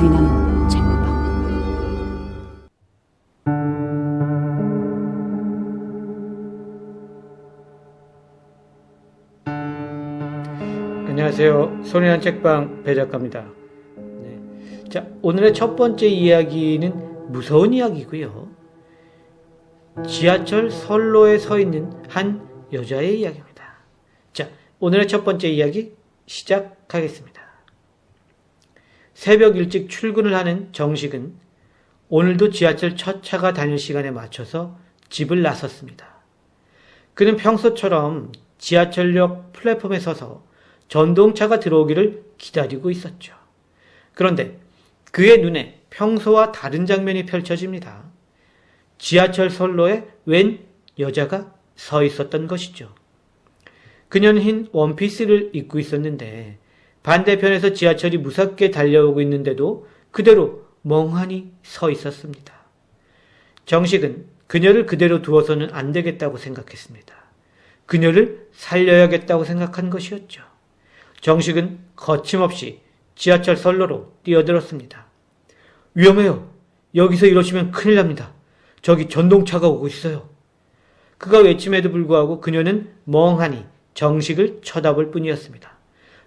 소리나는 책방. 안녕하세요. 소리나는 책방 배 작가입니다. 자, 오늘의 첫 번째 이야기는 무서운 이야기고요. 지하철 선로에 서 있는 한 여자의 이야기입니다. 자, 오늘의 첫 번째 이야기 시작하겠습니다. 새벽 일찍 출근을 하는 정식은 오늘도 지하철 첫 차가 다닐 시간에 맞춰서 집을 나섰습니다. 그는 평소처럼 지하철역 플랫폼에 서서 전동차가 들어오기를 기다리고 있었죠. 그런데 그의 눈에 평소와 다른 장면이 펼쳐집니다. 지하철 선로에 웬 여자가 서 있었던 것이죠. 그녀는 흰 원피스를 입고 있었는데 반대편에서 지하철이 무섭게 달려오고 있는데도 그대로 멍하니 서 있었습니다. 정식은 그녀를 그대로 두어서는 안 되겠다고 생각했습니다. 그녀를 살려야겠다고 생각한 것이었죠. 정식은 거침없이 지하철 선로로 뛰어들었습니다. 위험해요. 여기서 이러시면 큰일 납니다. 저기 전동차가 오고 있어요. 그가 외침에도 불구하고 그녀는 멍하니 정식을 쳐다볼 뿐이었습니다.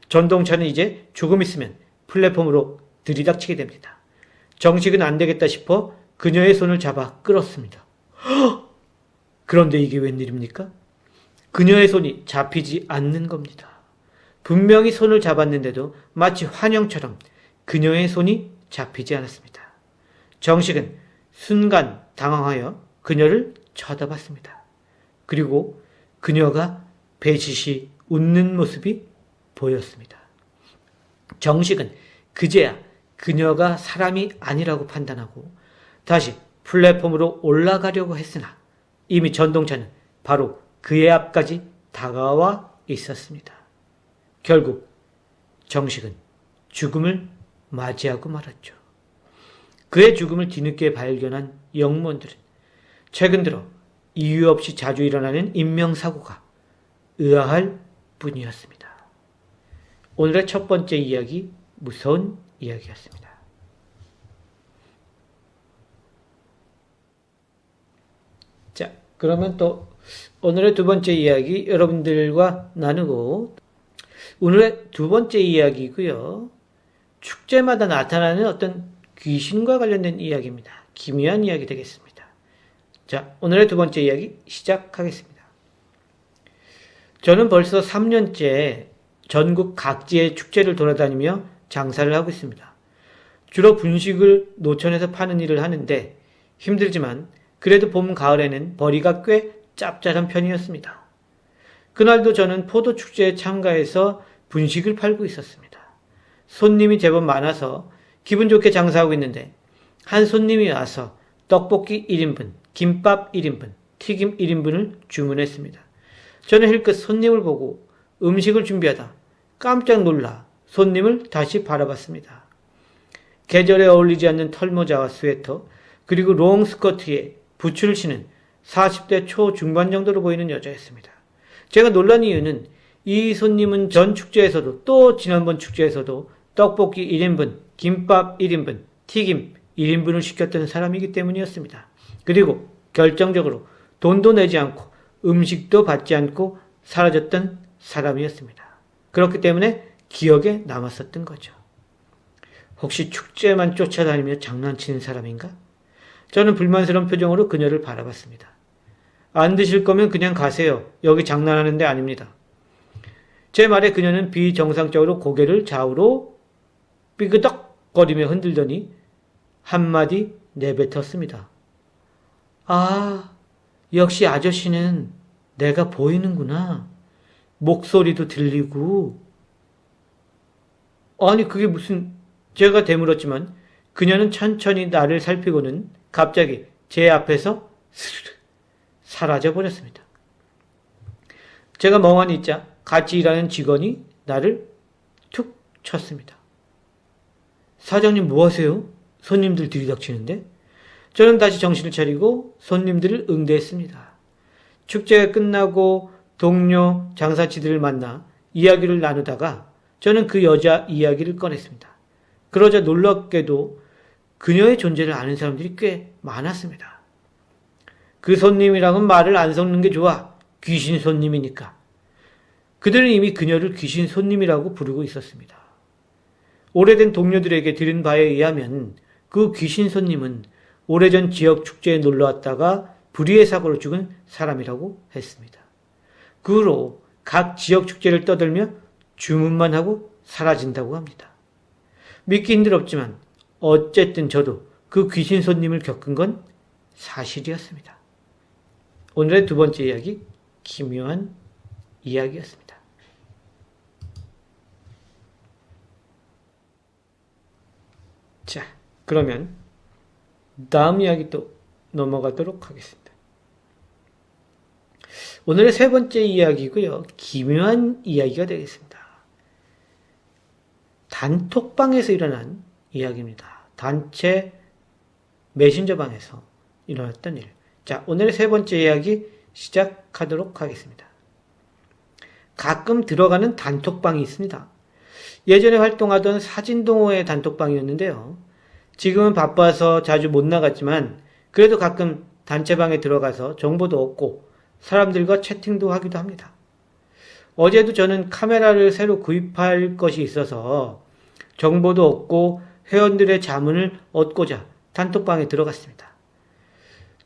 전동차는 이제 조금 있으면 플랫폼으로 들이닥치게 됩니다. 정식은 안 되겠다 싶어 그녀의 손을 잡아 끌었습니다. 그런데 이게 웬일입니까? 그녀의 손이 잡히지 않는 겁니다. 분명히 손을 잡았는데도 마치 환영처럼 그녀의 손이 잡히지 않았습니다. 정식은 순간 당황하여 그녀를 쳐다봤습니다. 그리고 그녀가 배시시 웃는 모습이 보였습니다. 정식은 그제야 그녀가 사람이 아니라고 판단하고 다시 플랫폼으로 올라가려고 했으나 이미 전동차는 바로 그의 앞까지 다가와 있었습니다. 결국 정식은 죽음을 맞이하고 말았죠. 그의 죽음을 뒤늦게 발견한 영무원들은 최근 들어 이유 없이 자주 일어나는 인명사고가 의아할 뿐이었습니다. 오늘의 첫 번째 이야기, 무서운 이야기였습니다. 자, 그러면 또 오늘의 두 번째 이야기 여러분들과 나누고, 오늘의 두 번째 이야기고요. 축제마다 나타나는 어떤 귀신과 관련된 이야기입니다. 기묘한 이야기 되겠습니다. 자, 오늘의 두 번째 이야기 시작하겠습니다. 저는 벌써 3년째 전국 각지의 축제를 돌아다니며 장사를 하고 있습니다. 주로 분식을 노천에서 파는 일을 하는데 힘들지만 그래도 봄, 가을에는 벌이가 꽤 짭짤한 편이었습니다. 그날도 저는 포도축제에 참가해서 분식을 팔고 있었습니다. 손님이 제법 많아서 기분 좋게 장사하고 있는데 한 손님이 와서 떡볶이 1인분, 김밥 1인분, 튀김 1인분을 주문했습니다. 저는 힐끗 손님을 보고 음식을 준비하다 깜짝 놀라 손님을 다시 바라봤습니다. 계절에 어울리지 않는 털모자와 스웨터, 그리고 롱 스커트에 부츠를 신은 40대 초중반 정도로 보이는 여자였습니다. 제가 놀란 이유는 이 손님은 전 축제에서도 또 지난번 축제에서도 떡볶이 1인분, 김밥 1인분, 튀김 1인분을 시켰던 사람이기 때문이었습니다. 그리고 결정적으로 돈도 내지 않고 음식도 받지 않고 사라졌던 사람이었습니다. 그렇기 때문에 기억에 남았었던 거죠. 혹시 축제만 쫓아다니며 장난치는 사람인가? 저는 불만스러운 표정으로 그녀를 바라봤습니다. 안 드실 거면 그냥 가세요. 여기 장난하는 데 아닙니다. 제 말에 그녀는 비정상적으로 고개를 좌우로 삐그덕거리며 흔들더니 한마디 내뱉었습니다. 아, 역시 아저씨는 내가 보이는구나. 목소리도 들리고. 아니, 그게 무슨... 제가 되물었지만 그녀는 천천히 나를 살피고는 갑자기 제 앞에서 스르르 사라져버렸습니다. 제가 멍하니 있자 같이 일하는 직원이 나를 툭 쳤습니다. 사장님 뭐 하세요? 손님들 들이닥치는데? 저는 다시 정신을 차리고 손님들을 응대했습니다. 축제가 끝나고 동료 장사치들을 만나 이야기를 나누다가 저는 그 여자 이야기를 꺼냈습니다. 그러자 놀랍게도 그녀의 존재를 아는 사람들이 꽤 많았습니다. 그 손님이랑은 말을 안 섞는 게 좋아. 귀신 손님이니까. 그들은 이미 그녀를 귀신 손님이라고 부르고 있었습니다. 오래된 동료들에게 들은 바에 의하면 그 귀신 손님은 오래전 지역 축제에 놀러 왔다가 불의의 사고로 죽은 사람이라고 했습니다. 그 후로 각 지역 축제를 떠들며 주문만 하고 사라진다고 합니다. 믿기 힘들었지만 어쨌든 저도 그 귀신 손님을 겪은 건 사실이었습니다. 오늘의 두 번째 이야기, 기묘한 이야기였습니다. 자, 그러면 다음 이야기 또 넘어가도록 하겠습니다. 오늘의 세 번째 이야기고요. 기묘한 이야기가 되겠습니다. 단톡방에서 일어난 이야기입니다. 단체 메신저방에서 일어났던 일. 자, 오늘의 세 번째 이야기 시작하도록 하겠습니다. 가끔 들어가는 단톡방이 있습니다. 예전에 활동하던 사진동호회 단톡방이었는데요. 지금은 바빠서 자주 못 나갔지만 그래도 가끔 단체방에 들어가서 정보도 얻고 사람들과 채팅도 하기도 합니다. 어제도 저는 카메라를 새로 구입할 것이 있어서 정보도 얻고 회원들의 자문을 얻고자 단톡방에 들어갔습니다.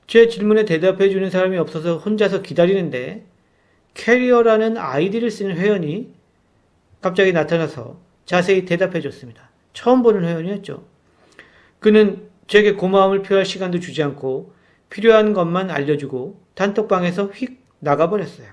제 질문에 대답해 주는 사람이 없어서 혼자서 기다리는데 캐리어라는 아이디를 쓰는 회원이 갑자기 나타나서 자세히 대답해 줬습니다. 처음 보는 회원이었죠. 그는 제게 고마움을 표할 시간도 주지 않고 필요한 것만 알려주고 단톡방에서 휙 나가버렸어요.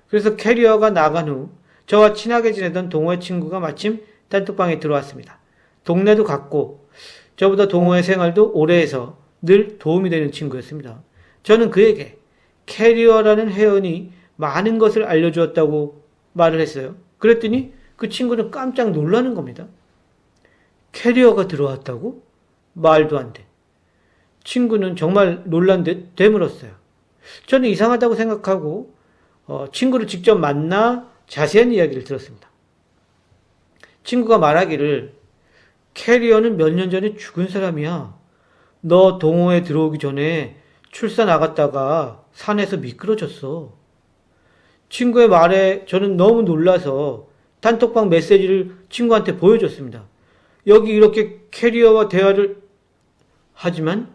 그래서 캐리어가 나간 후 저와 친하게 지내던 동호회 친구가 마침 단톡방에 들어왔습니다. 동네도 같고 저보다 동호회 생활도 오래 해서 늘 도움이 되는 친구였습니다. 저는 그에게 캐리어라는 회원이 많은 것을 알려주었다고 말을 했어요. 그랬더니 그 친구는 깜짝 놀라는 겁니다. 캐리어가 들어왔다고? 말도 안 돼. 친구는 정말 놀란 듯 되물었어요. 저는 이상하다고 생각하고 친구를 직접 만나 자세한 이야기를 들었습니다. 친구가 말하기를 캐리어는 몇 년 전에 죽은 사람이야. 너 동호회 들어오기 전에 출사 나갔다가 산에서 미끄러졌어. 친구의 말에 저는 너무 놀라서 단톡방 메시지를 친구한테 보여줬습니다. 여기 이렇게 캐리어와 대화를 하지만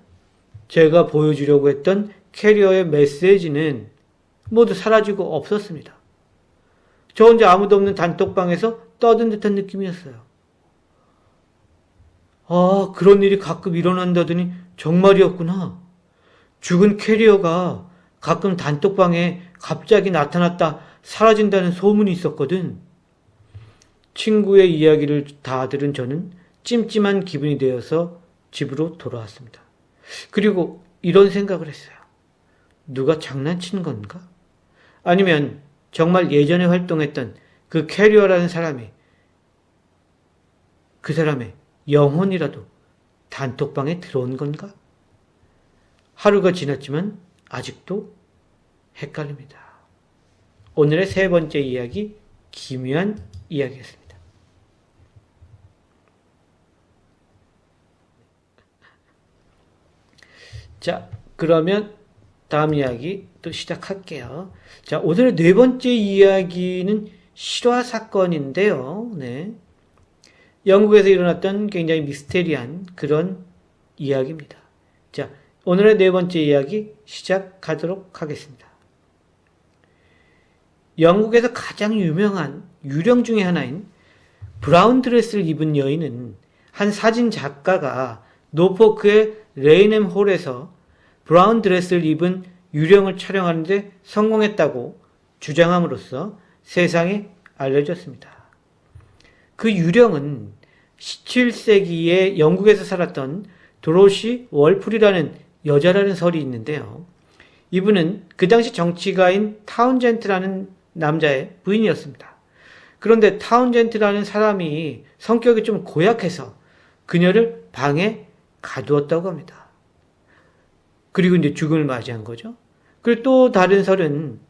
제가 보여주려고 했던 캐리어의 메시지는 모두 사라지고 없었습니다. 저 혼자 아무도 없는 단톡방에서 떠든 듯한 느낌이었어요. 아, 그런 일이 가끔 일어난다더니 정말이었구나. 죽은 캐리어가 가끔 단톡방에 갑자기 나타났다 사라진다는 소문이 있었거든. 친구의 이야기를 다 들은 저는 찜찜한 기분이 되어서 집으로 돌아왔습니다. 그리고 이런 생각을 했어요. 누가 장난치는 건가? 아니면 정말 예전에 활동했던 그 캐리어라는 사람이 그 사람의 영혼이라도 단톡방에 들어온 건가? 하루가 지났지만 아직도 헷갈립니다. 오늘의 세 번째 이야기, 기묘한 이야기였습니다. 자, 그러면 다음 이야기 또 시작할게요. 자, 오늘의 네 번째 이야기는 실화 사건인데요. 네. 영국에서 일어났던 굉장히 미스테리한 그런 이야기입니다. 자, 오늘의 네 번째 이야기 시작하도록 하겠습니다. 영국에서 가장 유명한 유령 중에 하나인 브라운 드레스를 입은 여인은 한 사진 작가가 노포크의 레이넴 홀에서 브라운 드레스를 입은 유령을 촬영하는데 성공했다고 주장함으로써 세상에 알려졌습니다. 그 유령은 17세기에 영국에서 살았던 도로시 월풀이라는 여자라는 설이 있는데요. 이분은 그 당시 정치가인 타운젠트라는 남자의 부인이었습니다. 그런데 타운젠트라는 사람이 성격이 좀 고약해서 그녀를 방에 가두었다고 합니다. 그리고 이제 죽음을 맞이한 거죠. 그리고 또 다른 설은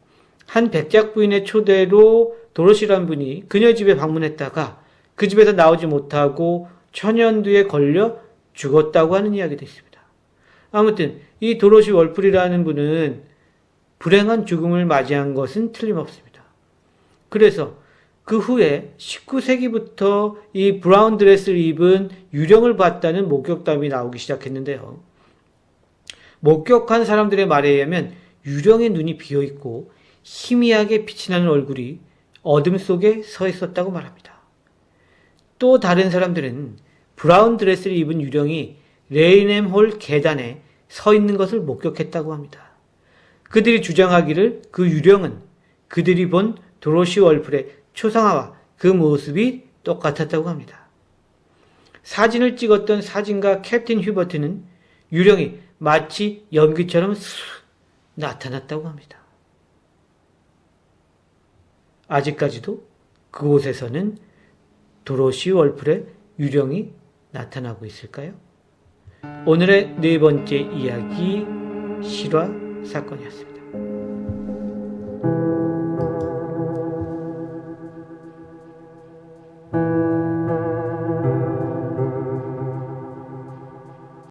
한 백작 부인의 초대로 도로시라는 분이 그녀의 집에 방문했다가 그 집에서 나오지 못하고 천연두에 걸려 죽었다고 하는 이야기도 있습니다. 아무튼 이 도로시 월플이라는 분은 불행한 죽음을 맞이한 것은 틀림없습니다. 그래서 그 후에 19세기부터 이 브라운 드레스를 입은 유령을 봤다는 목격담이 나오기 시작했는데요. 목격한 사람들의 말에 의하면 유령의 눈이 비어있고 희미하게 빛이 나는 얼굴이 어둠 속에 서 있었다고 말합니다. 또 다른 사람들은 브라운 드레스를 입은 유령이 레이넴 홀 계단에 서 있는 것을 목격했다고 합니다. 그들이 주장하기를 그 유령은 그들이 본 도로시 월플의 초상화와 그 모습이 똑같았다고 합니다. 사진을 찍었던 사진가 캡틴 휴버트는 유령이 마치 연기처럼 쑥 나타났다고 합니다. 아직까지도 그곳에서는 도로시 월플의 유령이 나타나고 있을까요? 오늘의 네 번째 이야기, 실화 사건이었습니다.